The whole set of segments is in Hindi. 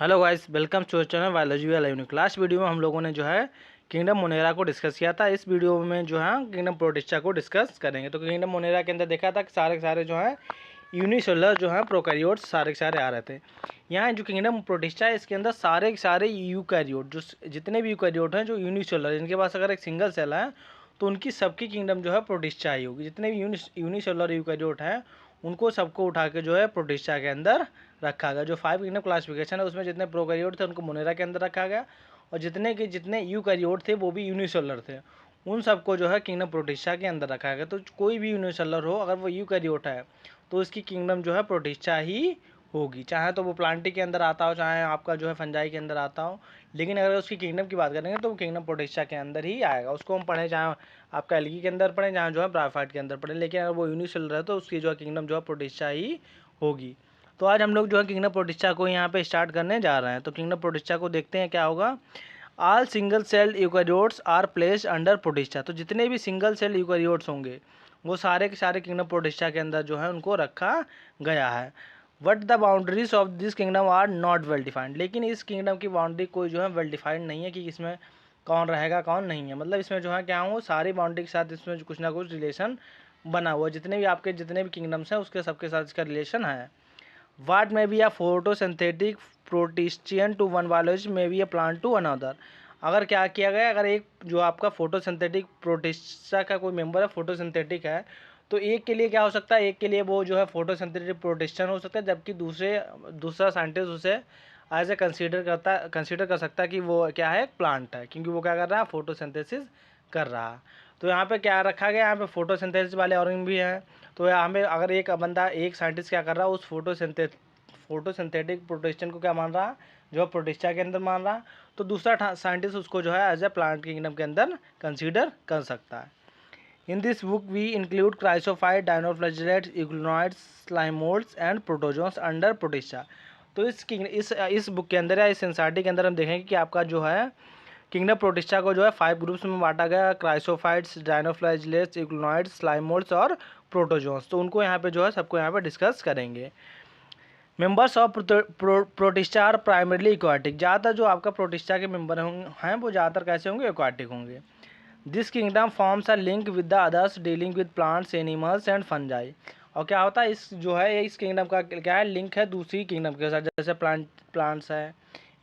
Hello guys, welcome to channel biology वाला यूनिक। लास्ट वीडियो में हम लोगों ने जो है किंगडम मोनेरा को डिस्कस किया था। इस वीडियो में जो है किंगडम प्रोटिस्टा को डिस्कस करेंगे। तो किंगडम मोनेरा के अंदर देखा था कि सारे के सारे जो है यूनिसेलुलर जो है प्रोकैरियोट्स सारे के सारे आ रहे थे। यहाँ जो किंगडम प्रोटिस्टा है इसके अंदर सारे के सारे यूकैरियोट जो जितने भी यूकैरियोट हैं जो यूनिसेलुलर, इनके पास अगर एक सिंगल सेल है तो उनकी सबकी किंगडम जो है प्रोटिस्टा ही होगी। जितने भी यूनिसेलुलर यूकैरियोट हैं उनको सबको उठा के जो है प्रोटिस्टा के अंदर रखा गया। जो 5 किंगडम क्लासिफिकेशन है उसमें जितने प्रोकैरियोट थे उनको मोनेरा के अंदर रखा गया, और जितने यूकैरियोट थे वो भी यूनिसेलुलर थे, उन सबको जो है किंगडम प्रोटिस्टा के अंदर रखा गया। तो कोई भी यूनिसेलुलर हो, अगर वो यूकैरियोट है तो उसकी किंगडम जो है प्रोटिस्टा ही होगी, चाहे तो वो प्लांटी के अंदर आता हो, चाहे आपका जो है फंजाई के अंदर आता हो। लेकिन अगर उसकी किंगडम की बात करेंगे तो वो किंगडम प्रोटिस्टा के अंदर ही आएगा। उसको हम पढ़ें चाहे आपका एल्गी के अंदर पढ़ें, चाहे जो है ब्रायोफाइट के अंदर पढ़ें, लेकिन अगर वो यूनिसेलुलर है तो उसकी जो है किंगडम जो है प्रोटिस्टा ही होगी। तो आज हम लोग जो है किंगडम प्रोटिस्टा को यहाँ पे स्टार्ट करने जा रहे हैं। तो किंगडम प्रोटिस्टा को देखते हैं क्या होगा। All single cell eukaryotes are placed under protista. तो जितने भी सिंगल सेल यूकैरियोट्स होंगे वो सारे के सारे किंगडम प्रोटिस्टा के अंदर जो है उनको रखा गया है। But the boundaries of this kingdom are not well defined. लेकिन इस किंगडम की बाउंड्री कोई जो है वेल डिफाइंड नहीं है कि इसमें कौन रहेगा कौन नहीं है। मतलब इसमें जो है क्या हो, सारी बाउंड्री के साथ इसमें कुछ ना कुछ रिलेशन बना हुआ है। जितने भी किंगडम्स हैं उसके सबके साथ इसका रिलेशन है। What may be a photosynthetic protistian to one biologist may be a plant to another। अगर क्या किया गया, अगर एक जो आपका फोटोसिंथेटिक प्रोटिस्टा का कोई मेंबर है, फोटोसिंथेटिक है, तो एक के लिए क्या हो सकता है, एक के लिए वो जो है फोटोसिंथेटिक प्रोटिस्टियन हो सकता है, जबकि दूसरा साइंटिस्ट उसे एज ए कंसीडर कर सकता है कि वो क्या है, प्लांट है, क्योंकि वो क्या कर रहा है, फोटोसिंथेसिस कर रहा है। तो यहाँ पे क्या रखा गया, यहाँ पे फोटोसिंथेसिस वाले ऑर्गन भी हैं। तो यहाँ पे अगर एक साइंटिस्ट क्या कर रहा है, उस फोटोसिंथेटिक प्रोटिस्टियन को क्या मान रहा है, जो प्रोटिस्टा के अंदर मान रहा है, तो दूसरा साइंटिस्ट उसको जो है एज ए प्लांट किंगडम के अंदर कंसीडर कर सकता है। In this book we include chrysophyte, dinoflagellates, euglenoids, slime moulds and protozoans under protista. तो इस बुक के अंदर या इस एनसीईआरटी के अंदर हम देखेंगे कि आपका जो है किंगडम प्रोटिस्टा को जो है 5 ग्रुप्स में बांटा गया, क्राइसोफाइट्स, डायनोफ्लैजेलेट्स, इग्लोनॉइड्स, स्लाइमोल्ड्स और प्रोटोजोन्स। तो उनको यहाँ पे जो है सबको यहाँ पे डिस्कस करेंगे। Members of protista are primarily aquatic. ज़्यादातर जो आपका प्रोटिस्टा के मेंबर हैं वो ज़्यादातर कैसे होंगे, एक्वाटिक होंगे। This kingdom forms a link with the others dealing with plants, animals and fungi. और क्या होता है, इस जो है इस किंगडम का क्या है, लिंक है दूसरी किंगडम के साथ, जैसे प्लांट्स है,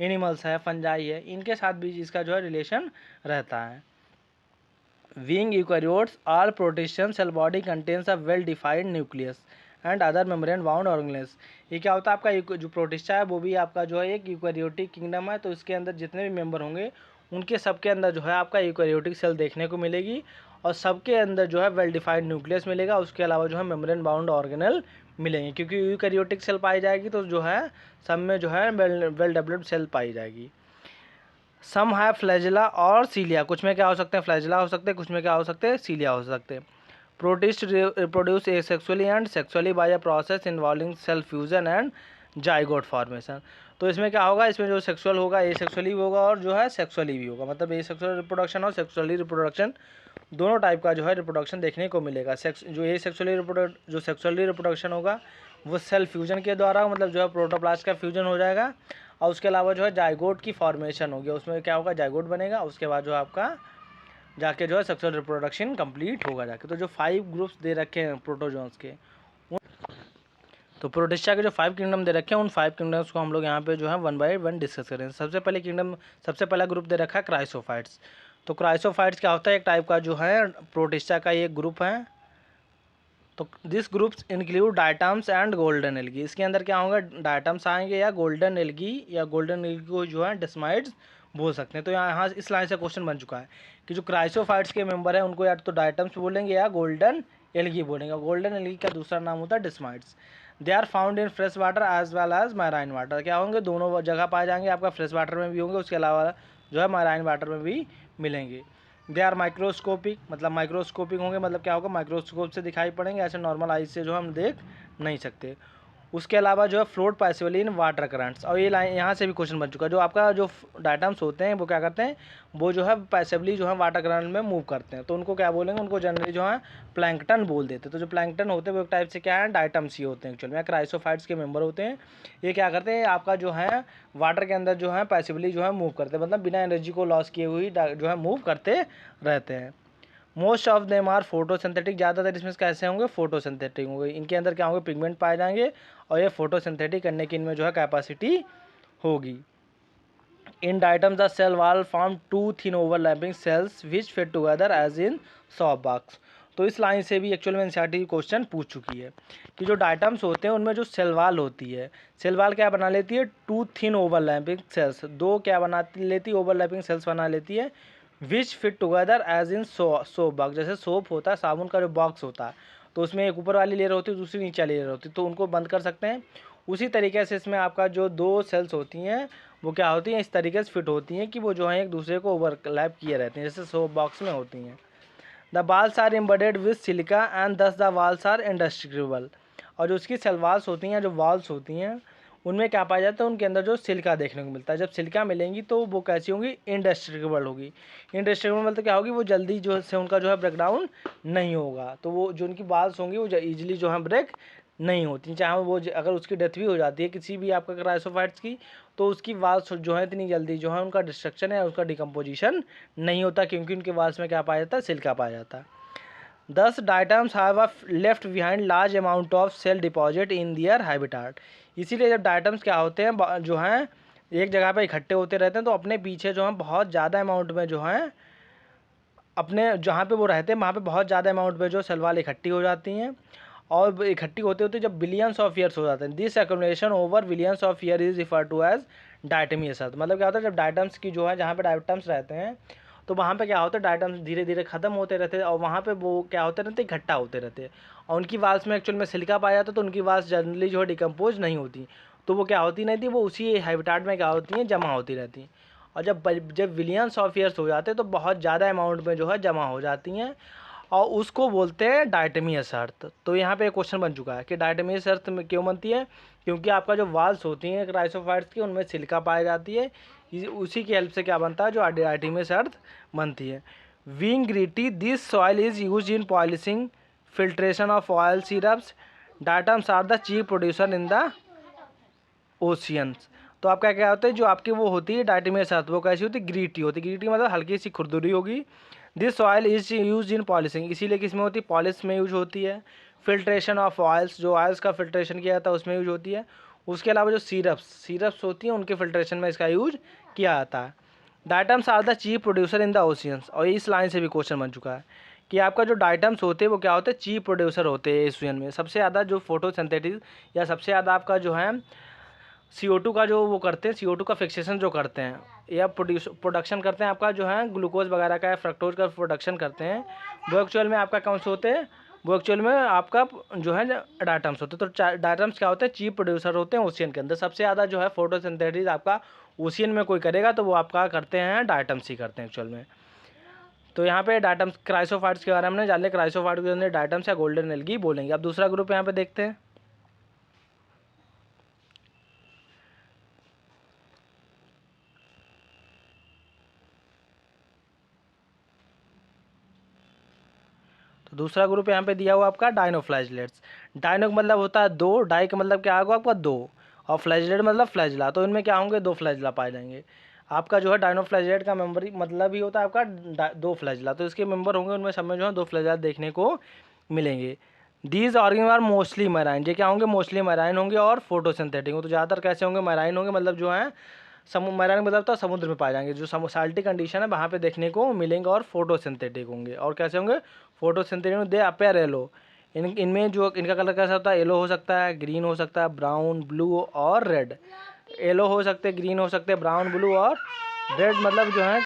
एनिमल्स है, फंजाई है, इनके साथ भी इसका जो है रिलेशन रहता है। Wing eukaryotes, all protistian cell body contains a well defined nucleus and other membrane bound organelles। ये क्या होता है, आपका जो प्रोटिस्टा है वो भी आपका जो है एक यूकैरियोटिक किंगडम है। तो इसके अंदर जितने भी मेंबर होंगे उनके सबके अंदर जो है आपका यूकैरियोटिक सेल देखने को मिलेगी, और सबके अंदर जो है वेल डिफाइंड न्यूक्लियस मिलेगा। उसके अलावा जो है मेम्ब्रेन बाउंड ऑर्गेनल मिलेंगे, क्योंकि यूकैरियोटिक सेल पाई जाएगी तो जो है सब में जो है वेल डेवलप्ड सेल पाई जाएगी। सम है फ्लैजिला और सीलिया। कुछ में क्या हो सकते हैं, फ्लैजिला हो सकते हैं, कुछ में क्या हो सकते हैं, सीलिया हो सकते हैं। Protist reproduce asexually and sexually by a process involving cell fusion and zygote formation. तो इसमें क्या होगा, इसमें जो सेक्सुअल होगा एसेक्सुअली भी होगा और जो है सेक्सुअली भी होगा। मतलब एसेक्सुअल रिप्रोडक्शन और सेक्सुअली रिप्रोडक्शन दोनों टाइप का जो है रिप्रोडक्शन देखने को मिलेगा। जो सेक्सुअली रिप्रोडक्शन होगा वो सेल फ्यूजन के द्वारा, मतलब जो है प्रोटोप्लास्ट का फ्यूजन हो जाएगा, और उसके अलावा जो है जाइगोट की फॉर्मेशन होगी। उसमें क्या होगा, जाइगोट बनेगा, उसके बाद जो है आपका जाके जो है सेक्सुअल रिप्रोडक्शन कंप्लीट होगा जाके। तो जो 5 ग्रुप्स दे रखे हैं प्रोटोजोन्स के, तो प्रोटिस्टा के जो 5 किंगडम दे रखे हैं उन 5 किंगडम्स को हम लोग यहाँ पे जो है 1 बाय 1 डिस्कस करें। सबसे पहला ग्रुप दे रखा है क्राइसोफाइट्स। तो क्राइसोफाइट्स क्या होता है, एक टाइप का जो है प्रोटिस्टा का एक ग्रुप है। तो this groups include diatoms and golden algae. इसके अंदर क्या होंगे, डायटम्स आएंगे या गोल्डन एल्गी को जो है डेस्माइड्स बोल सकते हैं। तो यहाँ इस लाइन से क्वेश्चन बन चुका है कि जो क्राइसोफाइट्स के मेंबर हैं उनको या तो डायटम्स बोलेंगे या गोल्डन एल्गी बोलेंगे। गोल्डन एल्गी का दूसरा नाम होता है desmids. They are found in fresh water as well as marine water. क्या होंगे, दोनों जगह पाए जाएंगे, आपका फ्रेश वाटर में भी होंगे, उसके अलावा जो है मैराइन वाटर में भी मिलेंगे। दे आर माइक्रोस्कोपिक, मतलब माइक्रोस्कोपिक होंगे, मतलब क्या होगा, माइक्रोस्कोप से दिखाई पड़ेंगे, ऐसे नॉर्मल आइज से जो हम देख नहीं सकते। उसके अलावा जो है float passively in water currents. और ये लाइन यहाँ से भी क्वेश्चन बन चुका है। जो आपका जो डायटम्स होते हैं वो क्या करते हैं, वो जो है पैसिवली जो है वाटर करंट में मूव करते हैं, तो उनको क्या बोलेंगे, उनको जनरली जो है प्लैंकटन बोल देते हैं। तो जो प्लैंकटन होते हैं वो एक टाइप से क्या है, डायटम्स ही होते हैं एक्चुअली में, क्राइसोफाइट्स के मेंबर होते हैं। ये क्या करते हैं, आपका जो है वाटर के अंदर जो है पैसिवली जो है मूव करते हैं, मतलब बिना एनर्जी को लॉस किए हुए जो है मूव करते रहते हैं। Most of them are photosynthetic, ज़्यादातर इसमें कैसे होंगे, फोटोसिंथेटिक होंगे। इनके अंदर क्या होंगे, पिगमेंट पाए जाएंगे और ये फोटोसिंथेटिक करने की इनमें जो है कैपेसिटी होगी। In diatoms the cell wall form two thin overlapping cells which fit together as in soft box. तो इस लाइन से भी एक्चुअल में एनसीईआरटी क्वेश्चन पूछ चुकी है कि जो डायटम्स होते हैं उनमें जो सेल वॉल होती है, सेल वॉल क्या बना लेती है, टू थिन ओवरलैपिंग सेल्स, दो क्या बना लेती है, ओवरलैपिंग सेल्स बना लेती है, which fit together as in soap box. जैसे सोप होता है, साबुन का जो बॉक्स होता है, तो उसमें एक ऊपर वाली लेयर होती है, दूसरी नीचे वाली लेयर होती है, तो उनको बंद कर सकते हैं। उसी तरीके से इसमें आपका जो दो सेल्स होती हैं वो क्या होती हैं, इस तरीके से फिट होती हैं कि वो जो है एक दूसरे को ओवरलैप किए रहते हैं, जैसे सोप बॉक्स में होती हैं। The walls are embedded with silica and thus the walls are indestructible. और जो उसकी सेल वाल्स होती हैं, जो वाल्स होती हैं, उनमें क्या पाया जाता है, उनके अंदर जो सिलिका देखने को मिलता है। जब सिलिका मिलेंगी तो वो कैसी होंगी, इंडस्ट्रिकेबल होगी। इंडस्ट्रिकेबल मतलब क्या होगी, वो जल्दी जो से उनका जो है ब्रेकडाउन नहीं होगा, तो वो जो उनकी वाल्स होंगी वो ईजिली जो है ब्रेक नहीं होती। चाहे वो अगर उसकी डेथ भी हो जाती है किसी भी आपका क्राइसोफाइट्स की, तो उसकी वाल्स जो है इतनी जल्दी जो है उनका डिस्ट्रक्शन है, उसका डिकम्पोजिशन नहीं होता, क्योंकि उनके वाल्स में क्या पाया जाता है, सिलिका पाया जाता है। Thus diatoms have left behind large amount of cell deposit in their habitat. इसीलिए जब डायटम्स क्या होते हैं जो हैं एक जगह पर इकट्ठे होते रहते हैं, तो अपने पीछे जो है बहुत ज़्यादा अमाउंट में जो है अपने जहाँ पे वो रहते हैं वहाँ पे बहुत ज़्यादा अमाउंट में जो सेल वाल इकट्ठी हो जाती हैं, और इकट्ठी होते होते जब बिलियंस ऑफ ईयर्स हो जाते हैं, this accumulation over billions of year is refer to as diatomaceous असर। मतलब क्या होता है, जब डायटम्स की जो है जहाँ पे डायटम्स रहते हैं तो वहाँ पे क्या होता है, डायटम्स धीरे धीरे ख़त्म होते रहते हैं, और वहाँ पे वो क्या होते रहते हैं, इकट्ठा होते रहते हैं, और उनकी वाल्स में एक्चुअल में सिलिका पाया जाता है, तो उनकी वाल्स जनरली जो है डिकम्पोज नहीं होती, तो वो क्या होती नहीं थी, वो उसी हैबिटाट में क्या होती हैं, जमा होती रहती हैं। और जब बिलियंस ऑफ ईयर्स हो जाते हैं तो बहुत ज़्यादा अमाउंट में जो है जमा हो जाती हैं, और उसको बोलते हैं डायटमियस अर्थ। तो यहाँ पे एक क्वेश्चन बन चुका है कि डायटमियस अर्थ में क्यों बनती है, क्योंकि आपका जो वाल्स होती हैं क्राइसोफाइट्स की, उनमें सिलिका पाई जाती है, उसी की हेल्प से क्या बनता है, जो डायटमियस अर्थ बनती है। Being gritty, this soil is use in polishing, filtration of oil syrups. Diatoms are the chief producer in the oceans. तो आपका क्या होता है, जो आपकी वो होती है डायटमियस अर्थ, वो कैसी होती है, ग्रीटी होती है। ग्रीटी मतलब हल्की सी खुरदुरी होगी। This oil is use in polishing, इसीलिए किस में होती है, पॉलिश में यूज होती है। फिल्ट्रेशन ऑफ ऑयल्स, जो ऑयल्स का फिल्ट्रेशन किया जाता है उसमें यूज होती है। उसके अलावा जो सीरप्स होती हैं उनके फिल्ट्रेशन में इसका यूज किया जाता है। Diatoms are the chief producer in the oceans. और इस लाइन से भी क्वेश्चन बन चुका है कि आपका जो डायटम्स होते हैं वो क्या होते हैं, चीफ प्रोड्यूसर होते हैं ओशियन में। सबसे ज़्यादा जो फोटोसिंथेटिक या सबसे ज़्यादा आपका जो है CO2 का जो वो करते हैं, CO2 का फिक्सेशन जो करते हैं या प्रोडक्शन करते हैं, आपका जो है ग्लूकोज वगैरह का या फ्रक्टोज का प्रोडक्शन करते हैं, वो एक्चुअल में आपका कौन से होते हैं, वो एक्चुअल में आपका जो है डायटम्स होते हैं। तो डायटम्स क्या होते हैं, चीफ प्रोड्यूसर होते हैं ओशियन के अंदर। सबसे ज़्यादा जो है फोटोसिंथेसिस आपका ओशियन में कोई करेगा तो वो आपका करते हैं डायटम्स ही करते हैं एक्चुअल में। तो यहाँ पे डायटम्स क्राइसोफाइट्स के बारे में जान लें। क्राइसोफाइट्स के अंदर डायटम्स या गोल्डन एल्गी बोलेंगे। अब दूसरा ग्रुप यहाँ पे देखते हैं। तो दूसरा ग्रुप यहाँ पे दिया हुआ आपका डायनोफ्लैजलेट्स। डायनो का मतलब होता है दो, डाई का मतलब क्या होगा आपका दो, और फ्लैजलेट मतलब फ्लैजला। तो इनमें क्या होंगे, दो फ्लैजला पाए जाएंगे। आपका जो है डायनोफ्लैजलेट का मेंबर मतलब ही होता है आपका दो फ्लैजला, तो इसके मेंबर होंगे, उनमें सब में जो है दो फ्लैजला देखने को मिलेंगे। These organ are mostly marine, ये क्या होंगे, मोस्टली मैराइन होंगे और फोटोसिंथेटिक। तो ज़्यादातर कैसे होंगे, मैराइन होंगे, मतलब जो है मैराइन मतलब तो समुद्र में पाए जाएंगे, जो साल्टी कंडीशन है वहाँ पे देखने को मिलेंगे, और फोटोसिंथेटिक होंगे। और कैसे होंगे, फोटोसिंथेटिक, दे अपेयर येलो। इनमें जो इनका कलर कैसा होता है, येलो हो सकता है, ग्रीन हो सकता है, ब्राउन, ब्लू और रेड। येलो हो सकते हैं, ग्रीन हो सकते हैं, ब्राउन, ब्लू और रेड। मतलब जो है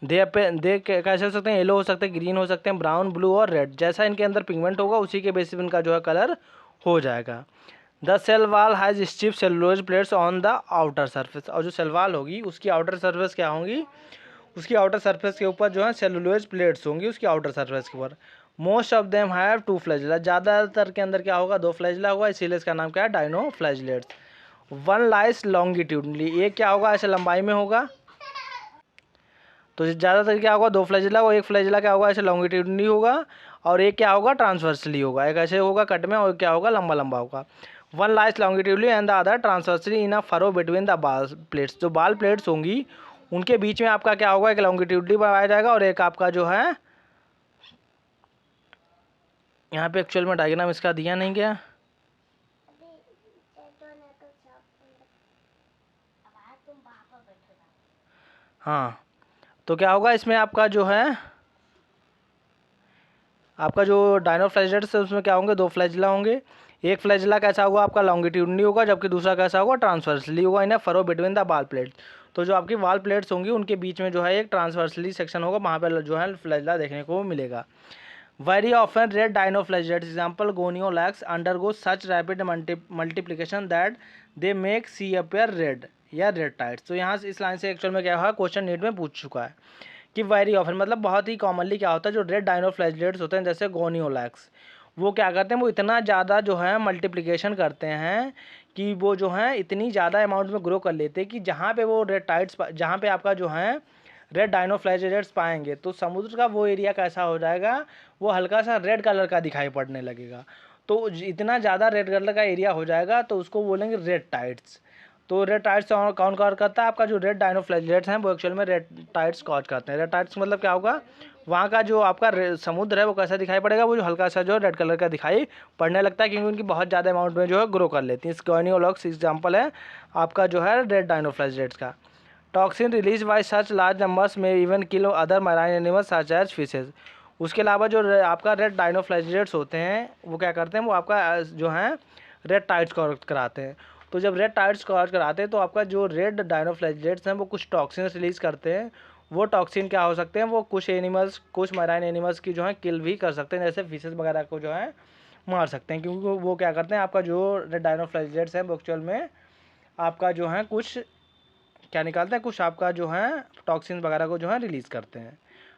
दे कैसे हो सकते हैं, येलो हो सकते हैं, ग्रीन हो सकते हैं, ब्राउन, ब्लू और रेड। जैसा इनके अंदर पिगमेंट होगा उसी के बेसिस इनका जो है कलर हो जाएगा। The cell wall has stiff cellulose plates on the outer surface. और जो सेल वाल होगी उसकी आउटर सरफेस क्या होंगी, उसकी आउटर सरफेस के ऊपर जो है सेलुलोज प्लेट्स होंगी उसकी आउटर सरफेस के ऊपर। Most of them have two flagella, ज़्यादातर के अंदर क्या होगा, दो फ्लैजिला होगा, इसीलिए इसका नाम क्या है, डायनो फ्लैजिलेट्स। वन लाइस लॉन्गिट्यूडनली, ये क्या होगा, ऐसे लंबाई में होगा। तो ज़्यादातर क्या होगा, दो फ्लैजिला होगा, एक फ्लैजिला क्या होगा, ऐसे लॉन्गिट्यूडनली होगा, और एक क्या होगा, ट्रांसवर्सली होगा, एक ऐसे होगा कट में, और क्या होगा, लंबा लंबा होगा। One lies longitudinally and the other transversely in a furrow between the wall plates, जो बाल प्लेट्स होंगी उनके बीच में आपका क्या होगा, एक लॉन्गिट्यूडली पाया जाएगा, और एक आपका जो है, यहाँ पे एक्चुअल में डायग्राम इसका दिया नहीं गया। हाँ, तो क्या होगा इसमें आपका जो है, आपका जो डायनो फ्लैजिलेट्स है उसमें क्या होंगे, दो फ्लैजिला होंगे। एक फ्लैजिला कैसा होगा, आपका लॉन्गिट्यूडनली होगा, जबकि दूसरा कैसा होगा, ट्रांसवर्सली होगा, इन्हें furrow between the wall plates. तो जो आपकी वाल प्लेट्स होंगी उनके बीच में जो है एक ट्रांसवर्सली सेक्शन होगा, वहाँ पर जो है फ्लैजिला देखने को मिलेगा। Very often red dinoflagellates example Gonyaulax undergo such rapid multiplication that they make sea appear red या रेड टाइट्स। तो यहाँ से इस लाइन से एक्चुअल में क्या हुआ, क्वेश्चन नीट में पूछ चुका है कि वेरी ऑफन मतलब बहुत ही कॉमनली क्या होता है, जो रेड डायनो फ्लैजिलेट्स होते हैं जैसे गोनियोलैक्स, वो क्या करते हैं, वो इतना ज़्यादा जो है मल्टीप्लिकेशन करते हैं कि वो जो है इतनी ज़्यादा अमाउंट में ग्रो कर लेते हैं कि जहाँ पे वो रेड टाइट्स, जहाँ पे आपका जो है रेड डायनो फ्लैजिलेट्स पाएंगे तो समुद्र का वो एरिया कैसा हो जाएगा, वो हल्का सा रेड कलर का दिखाई पड़ने लगेगा। तो इतना ज़्यादा रेड कलर का एरिया हो जाएगा तो उसको बोलेंगे रेड टाइड्स। तो रेड टाइड्स कौन कवर करता है, आपका जो रेड डायनो फ्लैजिलेट्स हैं वो एक्चुअल में रेड टाइड्स कॉज करते हैं। रेड टाइड्स मतलब क्या होगा, वहाँ का जो आपका समुद्र है वो कैसा दिखाई पड़ेगा, वो जो हल्का सा जो रेड कलर का दिखाई पड़ने लगता है, क्योंकि उनकी बहुत ज़्यादा अमाउंट में जो है ग्रो कर लेती है। इस गोनियोलैक्स एग्जाम्पल है आपका जो है रेड डायनो फ्लैजिलेट्स का। Toxin release by such large numbers में even kill other marine animals such as fishes. उसके अलावा जो आपका रेड डायनो फ्लैजिलेट्स होते हैं वो क्या करते हैं, वो आपका जो है रेड टाइड्स कॉज कराते हैं। तो जब रेड टाइड्स कॉज कराते हैं तो आपका जो रेड डायनो फ्लैजिलेट्स हैं वो कुछ टॉक्सिन रिलीज करते हैं। वो टॉक्सिन क्या हो सकते हैं, वो कुछ एनिमल्स, कुछ मैराइन एनिमल्स की जो है किल भी कर सकते हैं, जैसे फिशेज वगैरह को जो है मार सकते हैं, क्योंकि वो क्या करते हैं, आपका जो रेड डायनो फ्लैजिलेट्स हैं वो एक्चुअल में आपका जो है कुछ क्या निकालते हैं, कुछ आपका जो है टॉक्सिन वगैरह को जो है रिलीज करते हैं।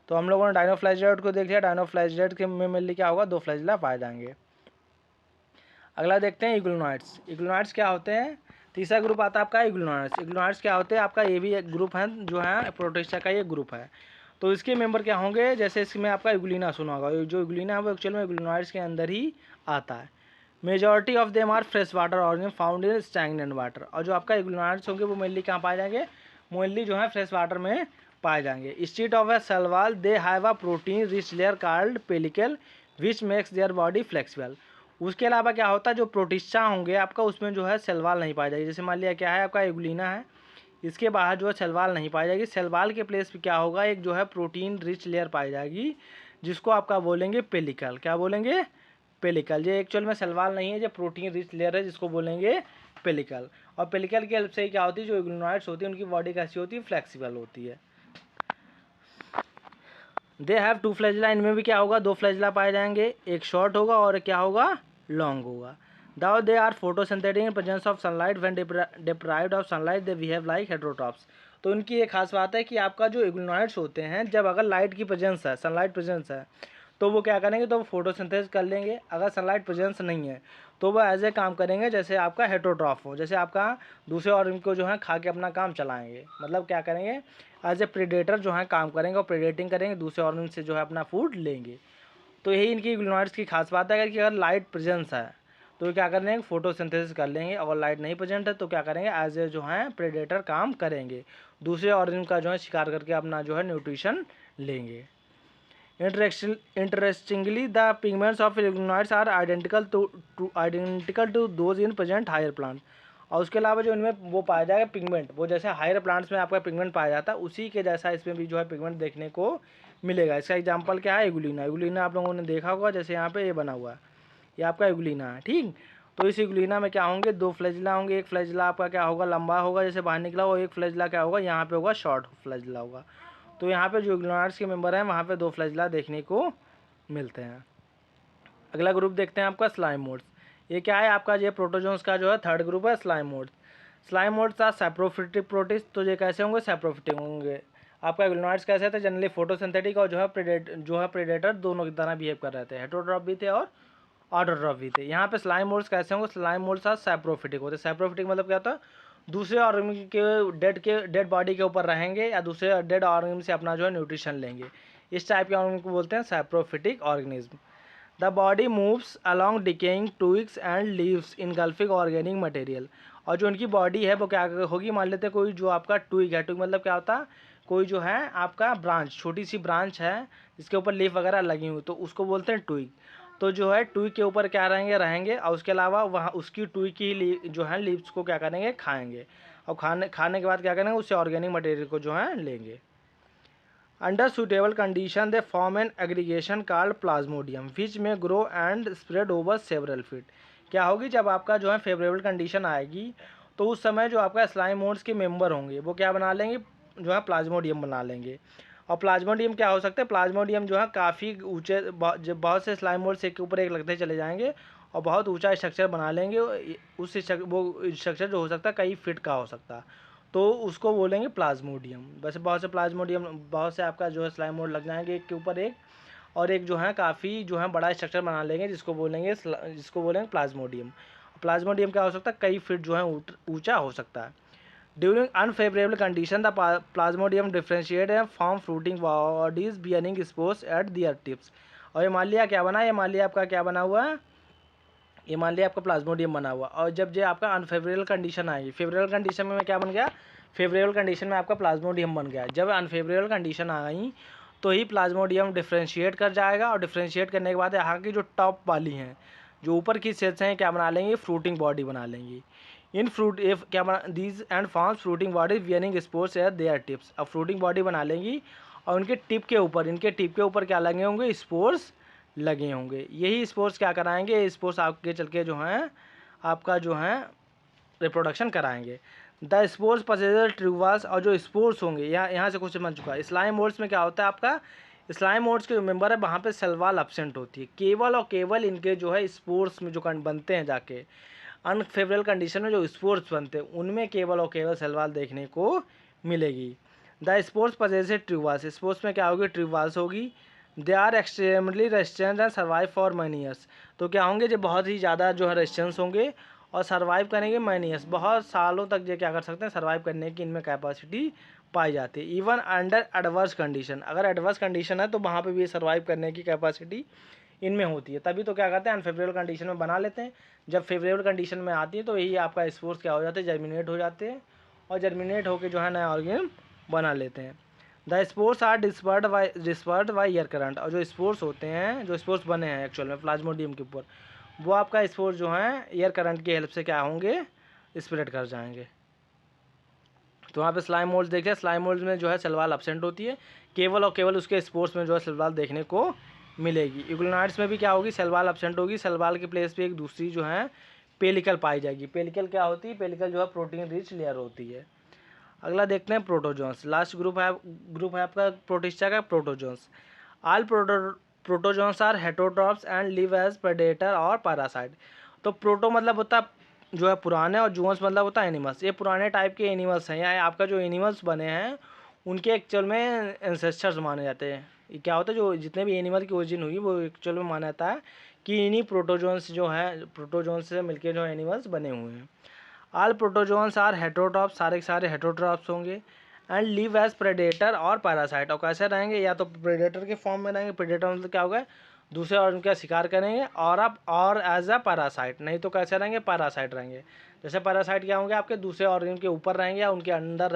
तो हम लोगों ने डायनो फ्लैजिलेट को देख लिया। डायनो फ्लैजिलेट के में मेनली क्या होगा, दो फ्लैजिला पाए जाएंगे। अगला देखते हैं इग्लोनॉइड्स। इग्लोनॉइड्स क्या होते हैं, तीसरा ग्रुप आता है आपका इग्लोनॉइड्स। इग्लोनॉइड्स क्या होते हैं, आपका ये भी एक ग्रुप है जो है प्रोटिस्टा का ये ग्रुप है। तो इसके मेंबर क्या होंगे, जैसे इसमें आपका इग्लिना सुना होगा, जो इग्लिना है वो एक्चुअल में इग्लोनॉइड्स के अंदर ही आता है। Majority of them are fresh water organism found in stagnant water. और जो आपका इग्लोनॉइड्स होंगे वो मेनली कहाँ पाए जाएंगे, मोनली जो है फ्रेश वाटर में पाए जाएंगे। State of A cell wall they have a protein rich layer called pellicle which makes their body flexible. उसके अलावा क्या होता है, जो प्रोटिस्टा होंगे आपका उसमें जो है सेलवाल नहीं पाई जाएगी। जैसे मान लिया क्या है आपका इग्लिना है, इसके बाहर जो है सेलवाल नहीं पाई जाएगी। सेलवाल के प्लेस पे क्या होगा, एक जो है प्रोटीन रिच लेयर पाई जाएगी जिसको आपका बोलेंगे पेलिकल। क्या बोलेंगे, पेलिकल। ये एक्चुअल में सेलवाल नहीं है, जो प्रोटीन रिच लेयर है जिसको बोलेंगे पेलिकल। और पेलिकल की हेल्प से ही क्या होती है, जो इग्लोनॉइड्स होती है उनकी बॉडी कैसी होती है, फ्लेक्सिबल होती है। दे हैव टू फ्लैजिला, इनमें भी क्या होगा, दो फ्लैजिला पाए जाएंगे, एक शॉर्ट होगा और क्या होगा, लॉन्ग होगा। Though they are photosynthetic in presence of sunlight when deprived of sunlight they behave like heterotrophs. तो इनकी एक खास बात है कि आपका जो इग्लोनॉइड्स होते हैं, जब अगर लाइट की प्रेजेंस है, सनलाइट प्रेजेंस है, तो वो क्या करेंगे, तो वो फोटोसिंथेसिस कर लेंगे। अगर सनलाइट प्रेजेंस नहीं है तो वो एज ए काम करेंगे जैसे आपका हेटेरोट्रॉफ हो, जैसे आपका दूसरे ऑर्गन को जो है खा के अपना काम चलाएंगे। मतलब क्या करेंगे, एज ए प्रेडेटर जो है काम करेंगे और प्रेडेटिंग करेंगे, दूसरे ऑर्गन से जो है अपना फूड लेंगे। तो यही इनकी इग्लोनॉइड्स की खास बात है कि अगर लाइट प्रेजेंस है तो क्या करेंगे, फोटोसिंथेसिस कर लेंगे। अगर लाइट नहीं प्रेजेंट है तो क्या करेंगे, एज ए जो है प्रेडेटर काम करेंगे, दूसरे ऑर्गन का जो है शिकार करके अपना जो है न्यूट्रिशन लेंगे। Interestingly, the pigments of ignioids are identical to those in present higher plants. और उसके अलावा जो इनमें वो पाया जाएगा पिगमेंट, वो जैसे हायर प्लांट्स में आपका पिगमेंट पाया जाता है उसी के जैसा इसमें भी जो है पिगमेंट देखने को मिलेगा। इसका एग्जांपल क्या है, इग्लिना। इग्लिना आप लोगों ने देखा होगा, जैसे यहाँ पे ये बना हुआ है, ये आपका इग्लिना है, ठीक। तो इस इग्लिना में क्या होंगे, दो फ्लैजिला होंगे। एक फ्लैजिला आपका क्या होगा, लंबा होगा जैसे बाहर निकला, और एक फ्लैजिला क्या होगा, यहाँ पे होगा शॉर्ट फ्लैजिला होगा। तो यहाँ पे जो इग्लोनॉइड्स के मेंबर हैं वहाँ पे दो फ्लैजिला देखने को मिलते हैं। अगला ग्रुप देखते हैं आपका स्लाइम मोड्स। ये क्या है आपका, ये प्रोटोजोन्स का जो है थर्ड ग्रुप है, slime moulds. Slime moulds are saprophytic protist. तो ये कैसे होंगे, सैप्रोफिटिक होंगे। आपका ग्लूनॉइड्स कैसे थे, जनरली फोटोसिंथेटिक और जो है प्रेडेटर दोनों की तरह बिहेव कर रहे थे, हेटेरोट्रॉफ भी थे और ऑटोट्रॉफ भी थे। यहाँ पे स्लाइम मोल्ड्स कैसे होंगे, स्लाइम मोल्ड्स आर सैप्रोफिटिक होते हैं। सैप्रोफिटिक मतलब क्या होता है, दूसरे ऑर्गेनिज्म के डेड बॉडी के ऊपर रहेंगे या दूसरे डेड ऑर्गेनिज्म से अपना जो है न्यूट्रिशन लेंगे, इस टाइप के ऑर्गेनिज्म को बोलते हैं saprophytic organism. The body moves along decaying twigs and leaves engulfing organic material. और जो उनकी बॉडी है वो क्या होगी, मान लेते हैं कोई जो आपका ट्विग है, ट्विग मतलब क्या होता है, कोई जो है आपका ब्रांच, छोटी सी ब्रांच है जिसके ऊपर लीफ वगैरह लगी हुई, तो उसको बोलते हैं ट्विग। तो जो है ट्विग के ऊपर क्या रहेंगे और उसके अलावा वहाँ उसकी ट्विग की जो है लीव्स को क्या करेंगे, खाएंगे, और खाने के बाद क्या करेंगे, उससे ऑर्गेनिक मटेरियल को जो है लेंगे। Under suitable condition they form an aggregation called plasmodium which may grow and spread over several feet. क्या होगी, जब आपका जो है फेवरेबल कंडीशन आएगी तो उस समय जो आपका स्लाइम मोड्स के मेंबर होंगे वो क्या बना लेंगे, जो है प्लाज्मोडियम बना लेंगे। और प्लाज्मोडियम क्या हो सकता है, प्लाज्मोडियम जो है काफ़ी ऊँचे, बहुत से स्लाइम मोड्स एक के ऊपर एक लगते चले जाएंगे और बहुत ऊंचा स्ट्रक्चर बना लेंगे। वो स्ट्रक्चर जो हो सकता है कई फीट का हो सकता है, तो उसको बोलेंगे प्लाज्मोडियम। वैसे बहुत से आपका जो है स्लाइम मोड लग जाएंगे एक के ऊपर एक, और एक जो है काफ़ी जो है बड़ा स्ट्रक्चर बना लेंगे जिसको बोलेंगे प्लाज्मोडियम। प्लाज्मोडियम क्या हो सकता है, कई फीट जो है ऊंचा हो सकता है। During unfavourable condition the plasmodium differentiate and form fruiting bodies bearing spores at their tips. और ये मान लिया क्या बना, ये मान लिया आपका क्या बना हुआ है, ये मान लिया आपका प्लाज्मोडियम बना हुआ। और जब जो आपका अनफेवरेबल कंडीशन आएगी, फेवरेबल कंडीशन में क्या बन गया, फेवरेबल कंडीशन में आपका प्लाज्मोडियम बन गया। जब अनफेवरेबल कंडीशन आई तो ही प्लाज्मोडियम डिफ्रेंशिएट कर जाएगा, और डिफ्रेंशिएट करने के बाद यहाँ की जो टॉप वाली हैं, जो ऊपर की सेल्स हैं, क्या बना लेंगे, फ्रूटिंग बॉडी बना लेंगी। इन फ्रूट क्या बना these and forms fruiting body wearing spores eight there tips. अब फ्रूटिंग बॉडी बना लेंगी और इनके टिप के ऊपर क्या लगे होंगे, स्पोर्स लगे होंगे। यही स्पोर्स क्या कराएंगे, स्पोर्स आगे चल के जो हैं आपका जो है रिप्रोडक्शन कराएंगे। द स्पोर्स पसेजर ट्यूबास, और जो स्पोर्स होंगे यहाँ से कुछ बन चुका है। स्लाइम मोड्स में क्या होता है, आपका स्लाइम मोड्स के जो मेंबर है वहाँ पे सेल वॉल एब्सेंट होती है, केवल और केवल इनके जो है स्पोर्स में जो बनते हैं, जाके अनफेवरेबल कंडीशन में जो स्पोर्स बनते हैं उनमें केवल और केवल सेल वॉल देखने को मिलेगी। The spores possess true walls, spores में क्या होगी, ट्यूबास होगी। They are extremely resistant and survive for many years. तो क्या होंगे, जो बहुत ही ज़्यादा जो है रेजिस्टेंस होंगे और सर्वाइव करेंगे मैनी ईयर्स, बहुत सालों तक ये क्या कर सकते हैं, सर्वाइव करने की इनमें कैपेसिटी पाई जाती है। इवन अंडर एडवर्स कंडीशन, अगर एडवर्स कंडीशन है तो वहाँ पे भी सर्वाइव करने की कैपेसिटी इनमें होती है। तभी तो क्या करते हैं, अनफेवरेबल कंडीशन में बना लेते हैं। जब फेवरेबल कंडीशन में आती है तो यही आपका स्पोर्स क्या हो जाते हैं, जर्मिनेट हो जाते हैं, और जर्मिनेट होकर जो है नया ऑर्गेनिज्म बना लेते हैं। The spores are dispersed by air current, और जो स्पोर्स होते हैं, जो स्पोर्स बने हैं एक्चुअल में प्लाज्मोडियम के ऊपर, वो आपका स्पोर्स जो है एयर करंट की हेल्प से क्या होंगे, स्प्रेड कर जाएंगे। तो वहाँ पे स्लाइम मोल्ड्स देखिए, स्लाइम मोल्ड्स में जो है सेल वॉल एब्सेंट होती है, केवल और केवल उसके स्पोर्स में जो है सेल वॉल देखने को मिलेगी। यूग्लोनाइड्स में भी क्या होगी, सेल वॉल एब्सेंट होगी, सेल वॉल के प्लेस पे एक दूसरी जो है पेलिकल पाई जाएगी। पेलिकल क्या होती है, पेलिकल जो है प्रोटीन रिच लेयर होती है। अगला देखते हैं प्रोटोजोन्स। लास्ट ग्रुप है आपका प्रोटिस्टा का, protozoans. All protozoans are heterotrophs and live as predator or parasite. तो प्रोटो मतलब होता है जो है पुराने, और जोन्स मतलब होता है एनिमल्स। ये पुराने टाइप के एनिमल्स हैं, या आपका जो एनिमल्स बने हैं उनके एक्चुअल में एंसेस्टर्स माने जाते हैं। ये क्या होता है, जो जितने भी एनिमल की ओरिजिन हुई वो एक्चुअल में माना जाता है कि इन्हीं प्रोटोजोन्स जो है, प्रोटोजोन्स से मिलकर जो एनिमल्स बने हुए हैं। ऑल प्रोटोजोन्स आर हेटेरोट्रॉप्स, सारे के सारे हेटेरोट्रॉप्स होंगे। And live as predator or parasite, और कैसे रहेंगे, या तो प्रेडेटर के फॉर्म में रहेंगे, प्रेडेटर मतलब क्या होगा, दूसरे और उनका शिकार करेंगे, और एज अ पैरासाइट, नहीं तो कैसे रहेंगे, पैरासाइट रहेंगे। जैसे पैरासाइट क्या होंगे, आपके दूसरे ऑर्गन के ऊपर रहेंगे या उनके अंदर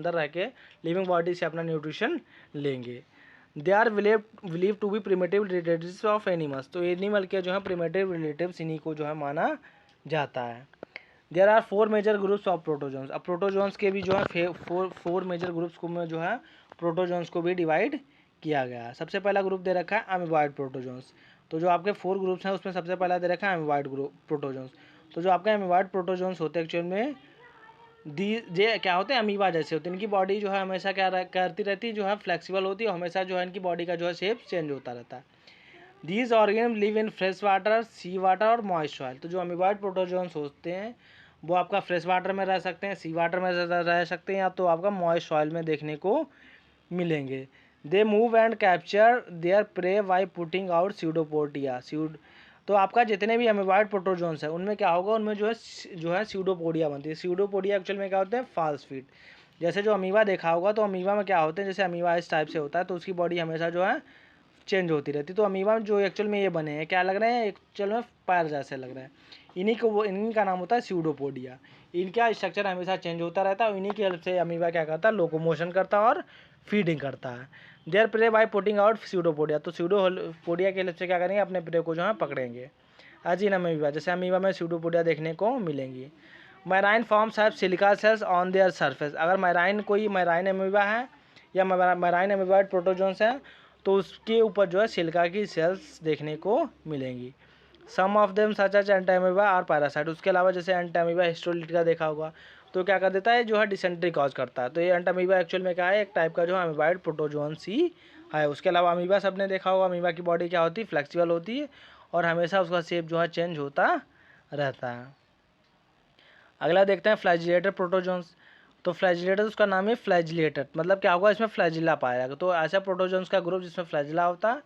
रह के लिविंग बॉडी से अपना न्यूट्रिशन लेंगे। They are believe to be primitive relatives of animals, तो एनिमल के जो है प्रिमिटिव रिलेटिव्स इन्हीं को जो है माना जाता है। There are 4 major groups of protozoans. अब प्रोटोजोन्स के भी जो है फोर मेजर ग्रुप्स को में जो है प्रोटोजोन्स को भी डिवाइड किया गया है। सबसे पहला ग्रुप दे रखा है अमीबॉइड प्रोटोजोन्स। तो जो आपके 4 ग्रुप्स हैं उसमें सबसे पहला दे रखा है अमीबॉइड प्रोटोजोन्स। तो जो आपके अमीबॉइड प्रोटोजोन्स होते हैं एक्चुअल में ये क्या होते हैं, अमीबा जैसे होते हैं। इनकी बॉडी जो है हमेशा क्या करती रहती है, जो है फ्लेक्सिबल होती है, हमेशा जो है इनकी बॉडी का जो है शेप चेंज होता रहता है। These organism live in fresh water, sea water or moist soil. तो जो अमीबॉइड प्रोटोजोन्स होते हैं वो आपका फ्रेश वाटर में रह सकते हैं, सी वाटर में रह सकते हैं, या तो आपका मॉइस्ट सॉइल में देखने को मिलेंगे। They move and capture there prey by putting out pseudopodia. तो आपका जितने भी अमीबॉइड प्रोटोजोन्स है उनमें क्या होगा, उनमें जो है स्यूडोपोडिया बनती है। स्यूडोपोडिया एक्चुअल में क्या होते हैं, फाल्स फीट। जैसे जो अमीबा देखा होगा, तो अमीबा में क्या होते हैं, जैसे अमीबा इस टाइप से होता है तो उसकी बॉडी हमेशा जो है चेंज होती रहती है। तो अमीबा जो एक्चुअल में ये बने हैं, क्या लग रहे हैं, एक्चुअल में पैर जैसे लग रहे हैं। इन्हीं का नाम होता है स्यूडोपोडिया। इनका स्ट्रक्चर हमेशा चेंज होता रहता है। इन्हीं की हेल्प से अमीबा क्या करता है, लोकोमोशन करता है और फीडिंग करता है। Their prey by putting out pseudopodia. तो स्यूडोपोडिया की हेल्प से क्या करेंगे, अपने प्रे को जो है पकड़ेंगे। एज इन अमीबा, जैसे अमीबा में स्यूडोपोडिया देखने को मिलेंगी। Marine forms have silica shells on their surface. अगर कोई मैराइन अमीबा है या मैराइन अमीबॉइड प्रोटोजोन्स है तो उसके ऊपर जो है सिलिका की सेल्स देखने को मिलेंगी। Some of them such as Entamoeba और पैरासाइट। उसके अलावा जैसे एंटामीबा हिस्टोलिटिका देखा होगा, तो क्या कर देता है, जो है डिसेंट्री कॉज करता है। तो ये एंटामीबा एक्चुअल में क्या है, एक टाइप का जो है अमीबॉइड प्रोटोजोन्स ही है। उसके अलावा अमीबा सबने देखा होगा, अमीबा की बॉडी क्या होती है, फ्लेक्सिबल होती है और हमेशा उसका शेप जो है चेंज होता रहता है। अगला देखते हैं फ्लैजिलेटेड प्रोटोजोन्स। तो फ्लैजिलेटेड, उसका नाम है फ्लैजिलेटेड, मतलब क्या होगा, इसमें फ्लैजिला पाया जाएगा। तो ऐसा प्रोटोजोन्स का ग्रुप जिसमें फ्लैजिला होता है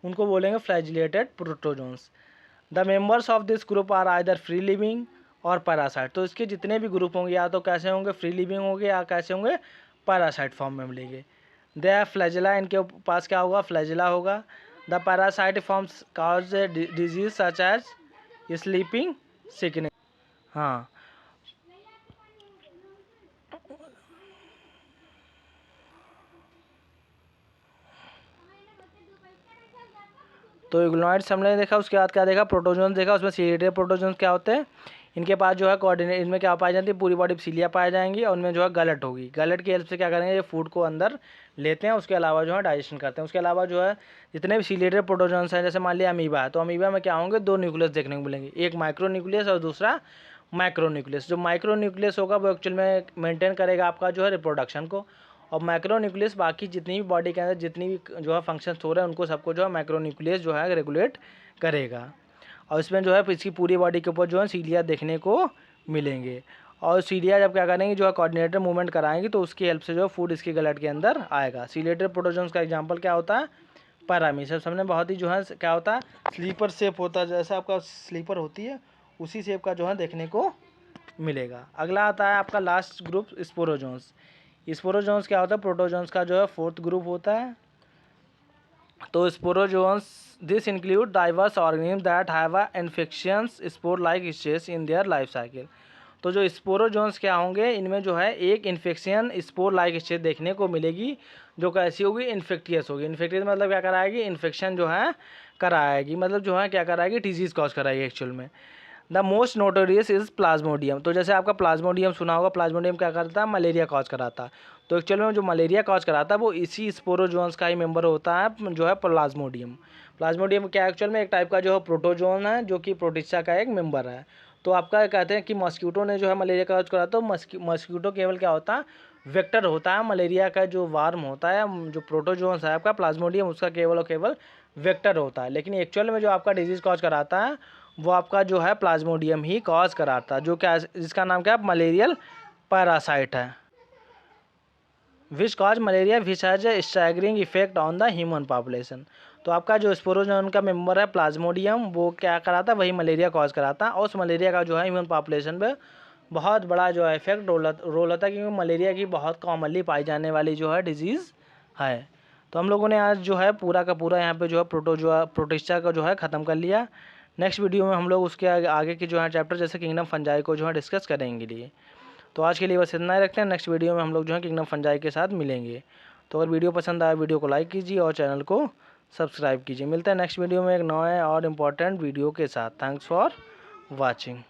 उनको बोलेंगे flagellated protozoans. The members of this group are either free living or parasite. तो इसके जितने भी ग्रुप होंगे या तो कैसे होंगे, फ्री लिविंग होंगे या कैसे होंगे, पैरासाइट फॉर्म में मिलेंगे। दे आर फ्लैजिला, इनके पास क्या होगा, फ्लैजिला होगा। The parasite forms cause disease such as sleeping sickness. हाँ, तो इग्लोइड्स हमने देखा। उसके बाद क्या देखा, प्रोटोजोन्स देखा। उसमें सीलिएटेड प्रोटोजोन्स क्या होते हैं, इनके पास जो है कोऑर्डिनेट, इनमें क्या पाई जाती है, पूरी बॉडी सीलिया पाई जाएंगी और उनमें जो है गलट होगी। गलट की हेल्प से क्या करेंगे, ये फूड को अंदर लेते हैं, उसके अलावा जो है डाइजेशन करते हैं। उसके अलावा जो है जितने भी सीलिएटेड प्रोटोजोन्स हैं, जैसे मान लिया अमीबा है, तो अमीबा में क्या होंगे, दो न्यूक्लियस देखने को मिलेंगे, एक माइक्रो न्यूक्लियस और दूसरा माइक्रो न्यूक्लियस। जो माइक्रो न्यूक्लियस होगा वो एक्चुअल में मेंटेन करेगा आपका जो है रिप्रोडक्शन को, और माइक्रो न्यूक्लियस बाकी जितनी भी बॉडी के अंदर जितनी भी जो है फंक्शंस हो रहे हैं उनको सबको जो है माइक्रो न्यूक्लियस जो है रेगुलेट करेगा। और इसमें जो है इसकी पूरी बॉडी के ऊपर जो है सीलिया देखने को मिलेंगे। और सीलिया जब क्या करेंगे, जो है कोऑर्डिनेटर मूवमेंट कराएंगे तो उसकी हेल्प से जो है फूड इसके गलट के अंदर आएगा। सीलिएटेड प्रोटोजोन्स का एग्जांपल क्या होता है, पैरामीशस। हमने बहुत ही जो है क्या होता है, स्लीपर शेप होता है, जैसा आपका स्लीपर होती है उसी शेप का जो है देखने को मिलेगा। अगला आता है आपका लास्ट ग्रुप, स्पोरोजोन्स। स्पोरोजोन्स क्या होता है, प्रोटोजोन्स का जो है फोर्थ ग्रुप होता है। तो sporozoans this include diverse organism that have a infections spore like stage in their life cycle. तो जो स्पोरोजोन्स क्या होंगे, इनमें जो है एक इन्फेक्शन स्पोर लाइक स्टेज देखने को मिलेगी, जो कैसी होगी, इन्फेक्टियस होगी। इन्फेक्टियस मतलब क्या कराएगी, इन्फेक्शन जो है कराएगी, मतलब जो है क्या कराएगी, डिजीज़ कॉज कराएगी एक्चुअल में। The most notorious is Plasmodium. तो जैसे आपका प्लाज्मोडियम सुना होगा, प्लाज्मोडियम क्या करता है, मलेरिया कॉज कराता है। तो एक्चुअल में जो मलेरिया कॉज कराता है वो इसी स्पोरोजोन्स का ही मेंबर होता है, जो है प्लाज्मोडियम। प्लाज्मोडियम क्या एक्चुअल में एक टाइप का जो है प्रोटोजोन है, जो कि प्रोटिस्टा का एक मेंबर है। तो आपका कहते हैं कि मस्क्यूटो ने जो है मलेरिया कॉज करा, तो मस्क्यूटो केवल क्या होता है, वेक्टर होता है। मलेरिया का जो वार्म होता है, जो प्रोटोजोन्स है आपका प्लाज्मोडियम, उसका केवल और केवल वेक्टर होता है। लेकिन एक्चुअल में जो आपका डिजीज़ कॉज कराता है वो आपका जो है प्लाज्मोडियम ही कॉज कराता है, जो क्या, जिसका नाम क्या है, मलेरियल पैरासाइट है। Which cause malaria which has a staggering effect on the human population. तो आपका जो स्पोरोजोन का मेंबर है प्लाज्मोडियम, वो क्या कराता है, वही मलेरिया कॉज कराता है। और उस मलेरिया का जो है ह्यूमन पॉपुलेशन पे बहुत बड़ा जो है इफेक्ट रोल होता है, क्योंकि मलेरिया की बहुत कॉमनली पाई जाने वाली जो है डिजीज़ है। तो हम लोगों ने आज जो है पूरा का पूरा यहाँ पे जो है प्रोटिस्टा का जो है ख़त्म कर लिया। नेक्स्ट वीडियो में हम लोग उसके आगे की जो है चैप्टर जैसे किंगडम फंजाई को जो है डिस्कस करेंगे लिए। तो आज के लिए बस इतना ही रखते हैं। नेक्स्ट वीडियो में हम लोग जो है किंगडम फंजाई के साथ मिलेंगे। तो अगर वीडियो पसंद आया, वीडियो को लाइक कीजिए और चैनल को सब्सक्राइब कीजिए। मिलते हैं नेक्स्ट वीडियो में एक नए और इम्पॉर्टेंट वीडियो के साथ। Thanks for watching.